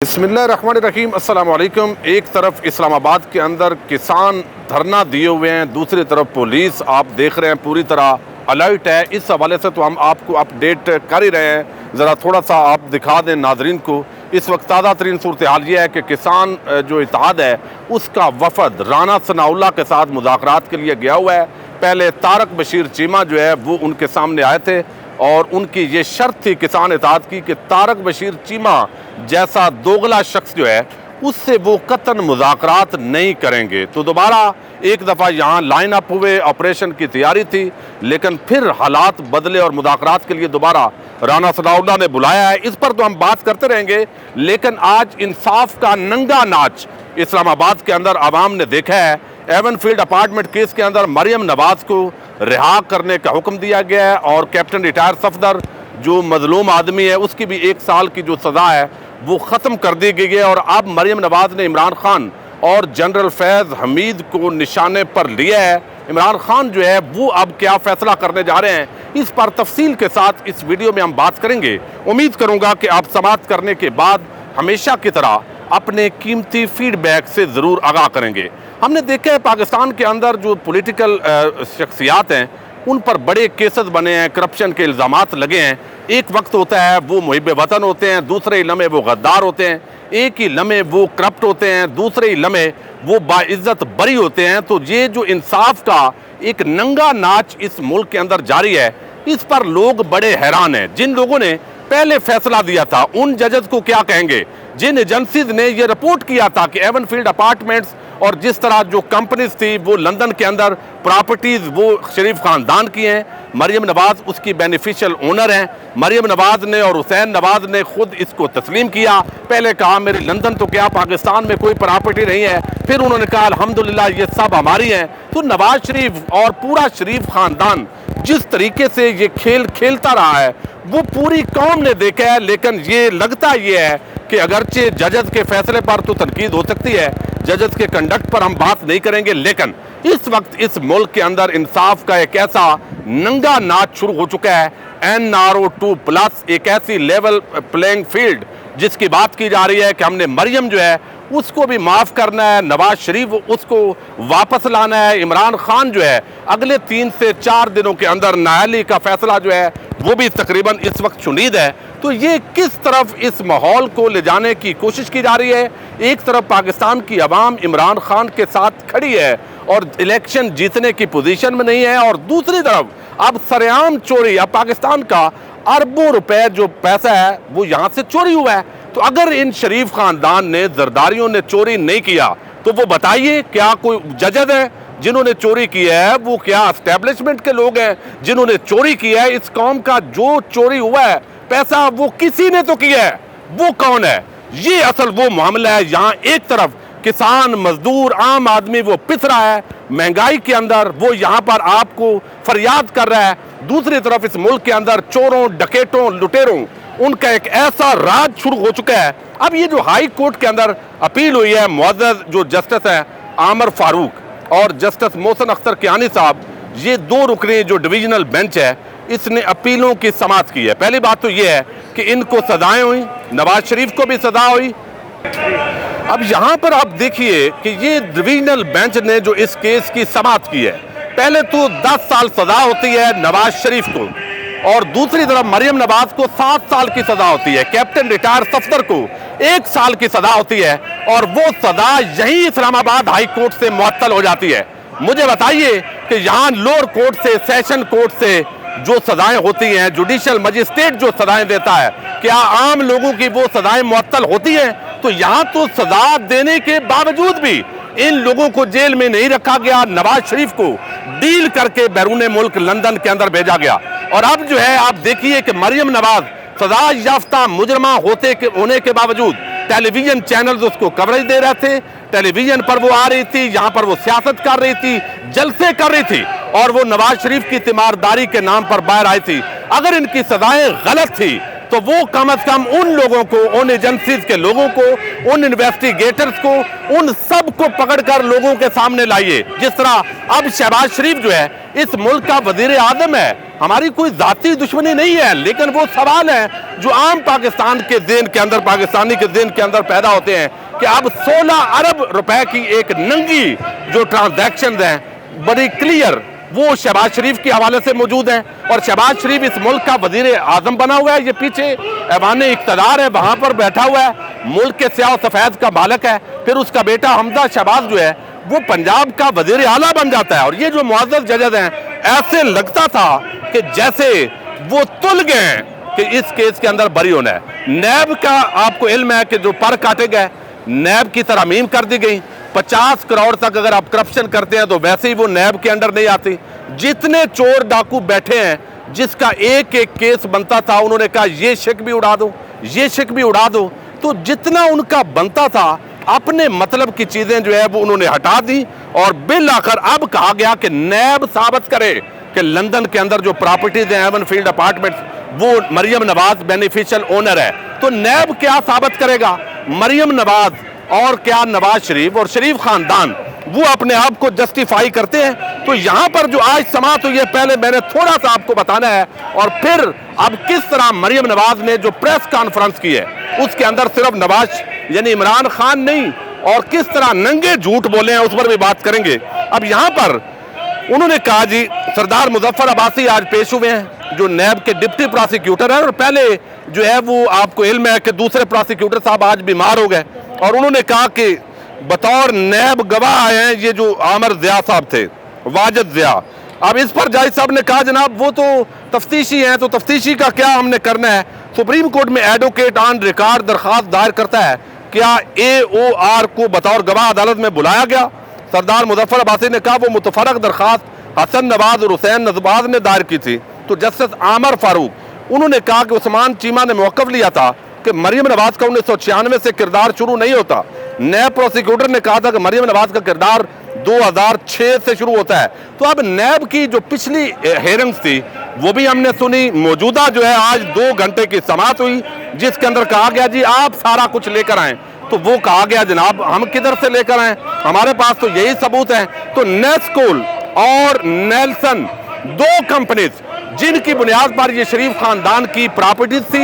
बिस्मिल्लाहिर्रहमानिर्रहीम अस्सलाम वालेकुम। एक तरफ इस्लामाबाद के अंदर किसान धरना दिए हुए हैं, दूसरी तरफ पुलिस आप देख रहे हैं पूरी तरह अलर्ट है। इस हवाले से तो हम आपको अपडेट कर ही रहे हैं। ज़रा थोड़ा सा आप दिखा दें नाजरीन को। इस वक्त ताज़ा तरीन सूरत हाल ये है कि किसान जो इत्तेहाद है उसका वफद राना सनाउल्लाह के साथ मुज़ाकरात के लिए गया हुआ है। पहले तारक बशीर चीमा जो है वो उनके सामने आए थे और उनकी ये शर्त थी किसान इत्तेहाद की कि तारक बशीर चीमा जैसा दोगला शख्स जो है उससे वो कतन मुज़ाकरात नहीं करेंगे। तो दोबारा एक दफ़ा यहाँ लाइन अप हुए, ऑपरेशन की तैयारी थी, लेकिन फिर हालात बदले और मुज़ाकरात के लिए दोबारा राना सनाउल्लाह ने बुलाया है। इस पर तो हम बात करते रहेंगे, लेकिन आज इंसाफ का नंगा नाच इस्लामाबाद के अंदर आवाम ने देखा है। एवनफील्ड अपार्टमेंट केस के अंदर मरियम नवाज को रिहा करने का हुक्म दिया गया है और कैप्टन रिटायर सफदर जो मजलूम आदमी है उसकी भी 1 साल की जो सज़ा है वो ख़त्म कर दी गई है। और अब मरियम नवाज ने इमरान खान और जनरल फैज़ हमीद को निशाने पर लिया है। इमरान खान जो है वो अब क्या फ़ैसला करने जा रहे हैं, इस पर तफसील के साथ इस वीडियो में हम बात करेंगे। उम्मीद करूँगा कि आप समाप्त करने के बाद हमेशा की तरह अपने कीमती फीडबैक से ज़रूर आगाह करेंगे। हमने देखा है पाकिस्तान के अंदर जो पॉलिटिकल शख्सियात हैं उन पर बड़े केसेस बने हैं, करप्शन के इल्ज़ामात लगे हैं। एक वक्त होता है वो मुहिब वतन होते हैं, दूसरे ही लम्हे वो गद्दार होते हैं, एक ही लम्हे वो करप्ट होते हैं, दूसरे ही लम्हे वो बाइज़्ज़त बरी होते हैं। तो ये जो इंसाफ का एक नंगा नाच इस मुल्क के अंदर जारी है, इस पर लोग बड़े हैरान हैं। जिन लोगों ने पहले फैसला दिया था उन जजेस को क्या कहेंगे, जिन एजेंसीज ने ये रिपोर्ट किया था कि एवनफील्ड अपार्टमेंट्स और जिस तरह जो कंपनीज थी वो लंदन के अंदर प्रॉपर्टीज वो शरीफ खानदान की हैं, मरियम नवाज उसकी बेनिफिशियल ओनर हैं। मरियम नवाज ने और हुसैन नवाज ने खुद इसको तस्लीम किया। पहले कहा मेरी लंदन तो क्या पाकिस्तान में कोई प्रॉपर्टी नहीं है, फिर उन्होंने कहा अल्हम्दुलिल्लाह ये सब हमारी हैं। तो नवाज शरीफ और पूरा शरीफ खानदान जिस तरीके से ये खेल खेलता रहा है वो पूरी कौम ने देखा है। लेकिन ये लगता ये है कि अगरचे जजेस के फैसले पर तो तनकीद हो सकती है, जजेस के कंडक्ट पर हम बात नहीं करेंगे, लेकिन इस वक्त इस मुल्क के अंदर इंसाफ का एक ऐसा नंगा नाच शुरू हो चुका है। NRO2+ एक ऐसी लेवल प्लेइंग फील्ड जिसकी बात की जा रही है कि हमने मरियम जो है उसको भी माफ़ करना है, नवाज शरीफ उसको वापस लाना है, इमरान खान जो है अगले 3 से 4 दिनों के अंदर नाअहली का फैसला जो है वो भी तकरीबन इस वक्त शुनीद है। तो ये किस तरफ इस माहौल को ले जाने की कोशिश की जा रही है। एक तरफ पाकिस्तान की आवाम इमरान खान के साथ खड़ी है और इलेक्शन जीतने की पोजीशन में नहीं है, और दूसरी तरफ अब सरेआम चोरी, अब पाकिस्तान का अरबों रुपए जो पैसा है वो यहाँ से चोरी हुआ है। तो अगर इन शरीफ खानदान ने, जरदारियों ने चोरी नहीं किया तो वो बताइए क्या कोई जजेस है जिन्होंने चोरी की है, वो क्या एस्टेब्लिशमेंट के लोग हैं जिन्होंने चोरी की है। इस कौम का जो चोरी हुआ है पैसा वो किसी ने तो किया है, वो कौन है, ये असल वो मामला है। यहाँ एक तरफ किसान, मजदूर, आम आदमी वो पिस रहा है महंगाई के अंदर, वो यहाँ पर आपको फरियाद कर रहा है। दूसरी तरफ इस मुल्क के अंदर चोरों, डकैतों, लुटेरों उनका एक ऐसा राज शुरू हो चुका है। अब ये जो हाई कोर्ट के अंदर अपील हुई है, मुअज़्ज़ज़ जो जस्टिस है आमर फारूक और जस्टिस मोहसिन अख्तर कियानी साहब, ये 2 रुकनी जो डिवीजनल बेंच है इसने अपीलों की समाअत की है। पहली बात तो ये है कि इनको सजाएं हुई, नवाज शरीफ को भी सजा हुई। अब यहाँ पर आप देखिए कि ये डिवीजनल बेंच ने जो इस केस की समाअत की है, पहले तो 10 साल सजा होती है नवाज शरीफ को, और दूसरी तरफ मरियम नवाज को 7 साल की सजा होती है, कैप्टन रिटायर सफदर को 1 साल की सजा होती है, और वो सजा यही इस्लामाबाद हाई कोर्ट से मुअत्तल हो जाती है। मुझे बताइए कि यहाँ लोअर कोर्ट से, सेशन कोर्ट से जो सजाएं होती हैं, जुडिशियल मजिस्ट्रेट जो सजाएं देता है, क्या आम लोगों की वो सजाएं मुअत्तल होती हैं? तो यहाँ तो सजा देने के बावजूद भी इन लोगों को जेल में नहीं रखा गया, नवाज शरीफ को डील करके बैरून मुल्क लंदन के अंदर भेजा गया। और अब जो है आप देखिए कि मरियम नवाज सजा याफ्ता मुजरमा होने के बावजूद टेलीविजन चैनल्स उसको कवरेज दे रहे थे, टेलीविजन पर वो आ रही थी, यहाँ पर वो सियासत कर रही थी, जलसे कर रही थी, और वो नवाज शरीफ की तीमारदारी के नाम पर बाहर आई थी। अगर इनकी सजाएं गलत थी तो वो कम से कम उन लोगों को, उन एजेंसीज के लोगों को, उन इन्वेस्टिगेटर्स को, उन सब को पकड़कर लोगों के सामने लाइए। जिस तरह अब शहबाज शरीफ जो है इस मुल्क का वजीर आजम है, हमारी कोई जाती दुश्मनी नहीं है, लेकिन वो सवाल है जो आम पाकिस्तान के ज़हन के अंदर, पाकिस्तानी के ज़हन के अंदर पैदा होते हैं कि अब 16 अरब रुपए की एक नंगी जो ट्रांजैक्शन हैं बड़ी क्लियर वो शहबाज शरीफ के हवाले से मौजूद है। और शहबाज शरीफ इस मुल्क का वजीर आजम बना हुआ है, ये पीछे ऐवान इक़्तिदार है, वहां पर बैठा हुआ है, मुल्क के स्याह सफेद का मालिक है। फिर उसका बेटा हमजा शहबाज जो है वो पंजाब का वजीर आला बन जाता है। और ये जो मुअज़्ज़ज़ जजेस हैं, ऐसे लगता था कि जैसे वो तुल गए कि इस केस के अंदर बरी होना है। नैब का आपको इल्म है कि जो पर काटे गए, नैब की तरमीम कर दी गई। 50 करोड़ तक अगर आप करप्शन करते हैं तो वैसे ही वो नैब के अंडर नहीं आती। जितने चोर डाकू बैठे हैं, जिसका एक एक केस बनता था, उन्होंने कहा ये शिक भी उड़ा दो, ये शिक भी उड़ा दो। तो जितना उनका बनता था, अपने मतलब की चीजें जो है वो उन्होंने हटा दी। और बिल आखिर अब कहा गया कि नैब साबित करे कि लंदन के अंदर जो प्रॉपर्टीज हैं, एवन फील्ड अपार्टमेंट्स, वो मरियम नवाज बेनिफिशियल ओनर है। तो नैब क्या साबित करेगा? मरियम नवाज और क्या नवाज शरीफ और शरीफ खानदान वो अपने आप को जस्टिफाई करते हैं। तो यहां पर जो आज समाअत हुई है, पहले मैंने थोड़ा सा आपको बताना है, और फिर अब किस तरह मरियम नवाज ने जो प्रेस कॉन्फ्रेंस की है उसके अंदर सिर्फ नवाज यानी इमरान खान नहीं, और किस तरह नंगे झूठ बोले हैं उस पर भी बात करेंगे। अब यहां पर उन्होंने कहा जी, सरदार मुजफ्फर अब्बासी आज पेश हुए हैं जो नैब के डिप्टी प्रोसिक्यूटर हैं, और पहले जो है वो आपको इल्म है कि दूसरे प्रोसिक्यूटर साहब आज बीमार हो गए, और उन्होंने कहा कि बतौर नैब गवाह आए हैं ये जो आमिर ज़िया साहब थे, वाजिद ज़िया। अब इस पर जज साहब ने कहा जनाब वो तो तफ्तीशी हैं, तो तफ्तीशी का क्या हमने करना है। सुप्रीम कोर्ट में एडवोकेट ऑन रिकॉर्ड दरख्वास्त दायर करता है, क्या AOR को बतौर गवाह अदालत में बुलाया गया? सरदार मुजफ्फर अब्बासी ने कहा वो मुतफरक दरख्वास्त हसन नवाज और हुसैन नजबाज ने दायर की थी। तो जस्टिस आमर फारूक उन्होंने कहा कि उस्मान चीमा ने मौक़िफ़ लिया था कि मरियम नवाज का 1996 से किरदार शुरू नहीं होता। नैब प्रोसिक्यूटर ने कहा था कि मरियम नवाज का किरदार 2006 से शुरू होता है। तो अब नैब की जो पिछली हेयरिंग्स थी वो भी हमने सुनी। मौजूदा जो है आज 2 घंटे की समाअत हुई जिसके अंदर कहा गया जी आप सारा कुछ लेकर आएँ। तो वो कहा गया जनाब हम किधर से लेकर आए, हमारे पास तो यही सबूत है। तो नेस्कोल और नेल्सन 2 कंपनीज जिनकी बुनियाद पर ये शरीफ खानदान की प्रॉपर्टीज थी,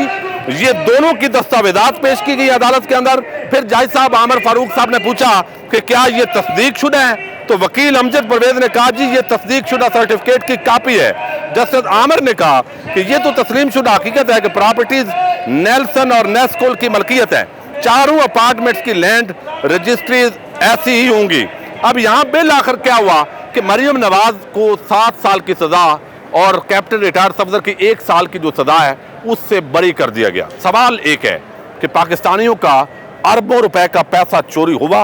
ये दोनों की दस्तावेजात पेश की गई अदालत के अंदर। फिर जज साहब आमिर फारूक साहब ने पूछा कि क्या ये तस्दीक शुदा है, तो वकील अमजद परवेज ने कहा जी ये तस्दीक शुदा सर्टिफिकेट की कापी है। जस्टिस आमिर ने कहा कि ये तो तस्लीम शुदा हकीकत है कि प्रॉपर्टीज नेल्सन और नेस्कोल की मलकियत है, चारों अपार्टमेंट्स की लैंड रजिस्ट्रीज ऐसी ही होंगी। अब यहाँ बिल आखिर क्या हुआ कि मरियम नवाज को 7 साल की सजा और कैप्टन रिटायर्ड सफदर की 1 साल की जो सजा है उससे बरी कर दिया गया। सवाल एक है कि पाकिस्तानियों का अरबों रुपए का पैसा चोरी हुआ,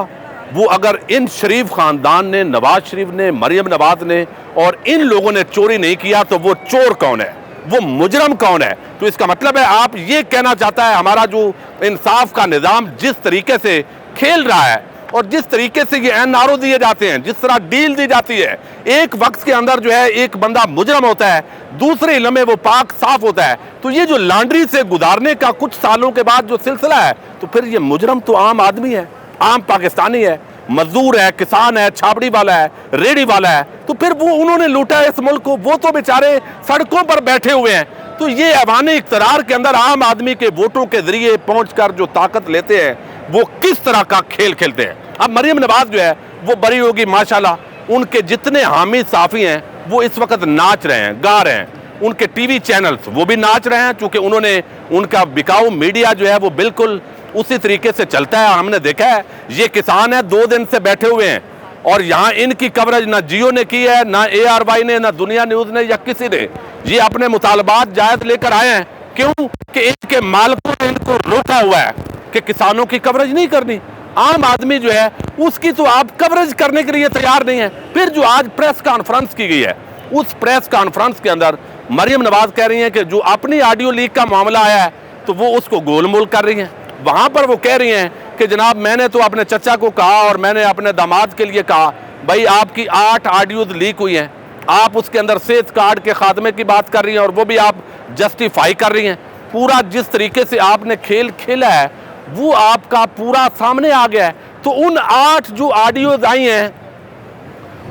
वो अगर इन शरीफ खानदान ने, नवाज शरीफ ने, मरियम नवाज ने और इन लोगों ने चोरी नहीं किया तो वो चोर कौन है, वो मुजरम कौन है? तो इसका मतलब है आप ये कहना चाहता है हमारा जो इंसाफ का निज़ाम जिस तरीके से खेल रहा है और जिस तरीके से ये NRO दिए जाते हैं, जिस तरह डील दी जाती है, एक वक्त के अंदर जो है एक बंदा मुजरम होता है, दूसरे इल्म में वो पाक साफ होता है। तो ये जो लॉन्ड्री से गुजारने का कुछ सालों के बाद जो सिलसिला है, तो फिर ये मुजरम तो आम आदमी है, आम पाकिस्तानी है, मजदूर है, किसान है, छाबड़ी वाला है, रेडी वाला है। तो फिर वो उन्होंने लूटा है इस मुल्क को, वो तो बेचारे सड़कों पर बैठे हुए हैं। तो ये ऐवान इक़्तिदार के अंदर आम आदमी के वोटों के जरिए पहुंचकर जो ताकत लेते हैं वो किस तरह का खेल खेलते हैं। अब मरियम नवाज जो है वो बरी होगी माशाल्लाह। उनके जितने हामी साफी हैं वो इस वक्त नाच रहे हैं, गा रहे हैं, उनके टीवी चैनल्स वो भी नाच रहे हैं, चूंकि उन्होंने उनका बिकाऊ मीडिया जो है वो बिल्कुल उसी तरीके से चलता है। हमने देखा है ये किसान है 2 दिन से बैठे हुए हैं और यहाँ इनकी कवरेज ना जियो ने की है, ना ARY ने, ना दुनिया न्यूज़ ने या किसी ने। ये अपने मुतालबात जायज लेकर आए हैं। क्यों कि इनके मालिकों ने इनको रोका हुआ है कि किसानों की कवरेज नहीं करनी। आम आदमी जो है उसकी तो आप कवरेज करने के लिए तैयार नहीं है। फिर जो आज प्रेस कॉन्फ्रेंस की गई है, उस प्रेस कॉन्फ्रेंस के अंदर मरियम नवाज कह रही हैं कि जो अपनी ऑडियो लीक का मामला आया है तो वो उसको गोलमोल कर रही हैं। वहाँ पर वो कह रही हैं कि जनाब मैंने तो अपने चचा को कहा और मैंने अपने दामाद के लिए कहा, भाई आपकी 8 ऑडियोज लीक हुई हैं, आप उसके अंदर सेहत कार्ड के खात्मे की बात कर रही हैं और वो भी आप जस्टिफाई कर रही हैं। पूरा जिस तरीके से आपने खेल खेला है वो आपका पूरा सामने आ गया है। तो उन 8 जो ऑडियोज आई हैं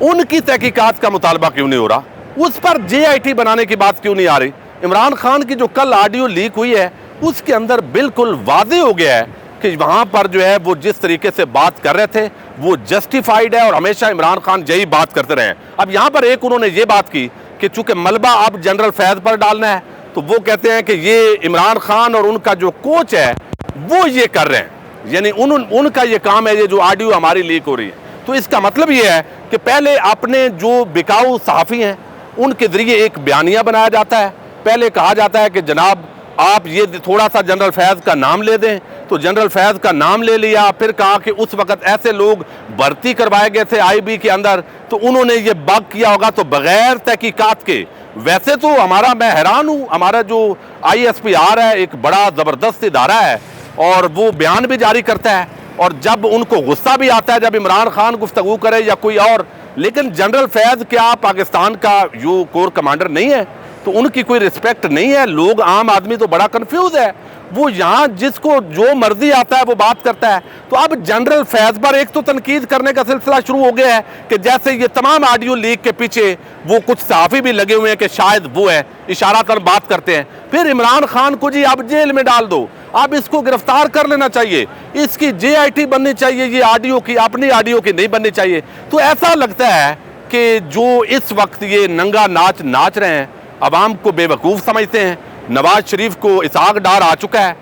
उनकी तहकीकात का मुतालबा क्यों नहीं हो रहा? उस पर JIT बनाने की बात क्यों नहीं आ रही? इमरान खान की जो कल ऑडियो लीक हुई है उसके अंदर बिल्कुल वाज़ेह हो गया है कि वहाँ पर जो है वो जिस तरीके से बात कर रहे थे वो जस्टिफाइड है और हमेशा इमरान खान यही बात करते रहे। अब यहाँ पर एक उन्होंने ये बात की कि चूंकि मलबा अब जनरल फैज़ पर डालना है तो वो कहते हैं कि ये इमरान खान और उनका जो कोच है वो ये कर रहे हैं, यानी उनका ये काम है, ये जो ऑडियो हमारी लीक हो रही है। तो इसका मतलब ये है कि पहले अपने जो बिकाऊ सहाफ़ी हैं उनके ज़रिए एक बयानिया बनाया जाता है। पहले कहा जाता है कि जनाब आप ये थोड़ा सा जनरल फैज़ का नाम ले दें, तो जनरल फैज़ का नाम ले लिया। फिर कहा कि उस वक़्त ऐसे लोग भर्ती करवाए गए थे IB के अंदर तो उन्होंने ये बग किया होगा, तो बग़ैर तहकीकात के। वैसे तो मैं हैरान हूँ, हमारा जो ISPR है एक बड़ा ज़बरदस्त इदारा है और वो बयान भी जारी करता है, और जब उनको गुस्सा भी आता है जब इमरान खान गुफ्तगू करे या कोई और, लेकिन जनरल फैज़ क्या पाकिस्तान का जो कोर कमांडर नहीं है? तो उनकी कोई रिस्पेक्ट नहीं है? लोग आम आदमी तो बड़ा कंफ्यूज है, वो यहाँ जिसको जो मर्जी आता है वो बात करता है। तो अब जनरल फैज़ पर एक तो तनकीद करने का सिलसिला शुरू हो गया है कि जैसे ये तमाम ऑडियो लीक के पीछे वो कुछ सहाफ़ी भी लगे हुए हैं कि शायद वो है, इशारातन बात करते हैं। फिर इमरान खान को जी अब जेल में डाल दो, अब इसको गिरफ्तार कर लेना चाहिए, इसकी JIT बननी चाहिए, ये ऑडियो की अपनी ऑडियो की नहीं बननी चाहिए। तो ऐसा लगता है कि जो इस वक्त ये नंगा नाच नाच रहे हैं अवाम को बेवकूफ़ समझते हैं। नवाज शरीफ को इसहाक डार आ चुका है,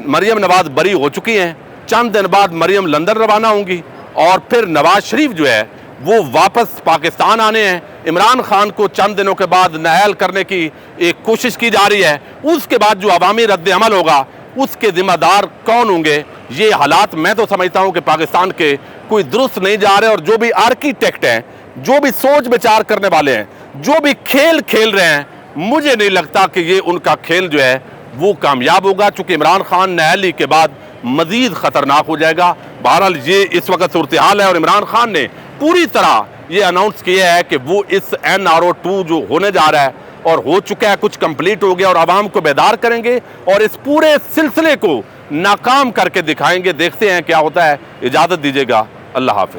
मरियम नवाज बरी हो चुकी हैं, चंद दिन बाद मरियम लंदन रवाना होंगी और फिर नवाज शरीफ जो है वो वापस पाकिस्तान आने हैं। इमरान खान को चंद दिनों के बाद नाअहल करने की एक कोशिश की जा रही है। उसके बाद जो अवामी रद्द अमल होगा उसके जिम्मेदार कौन होंगे? ये हालात मैं तो समझता हूँ कि पाकिस्तान के कोई दुरुस्त नहीं जा रहे, और जो भी आर्किटेक्ट हैं, जो भी सोच विचार करने वाले हैं, जो भी खेल खेल रहे हैं, मुझे नहीं लगता कि ये उनका खेल जो है वो कामयाब होगा, चूंकि इमरान खान नाअहली के बाद मजीद ख़तरनाक हो जाएगा। बहरहाल ये इस वक्त सूरत हाल है और इमरान खान ने पूरी तरह ये अनाउंस किया है कि वो इस NRO-2 जो होने जा रहा है और हो चुका है, कुछ कंप्लीट हो गया, और आवाम को बेदार करेंगे और इस पूरे सिलसिले को नाकाम करके दिखाएंगे। देखते हैं क्या होता है। इजाज़त दीजिएगा, अल्लाह हाफ़िज़।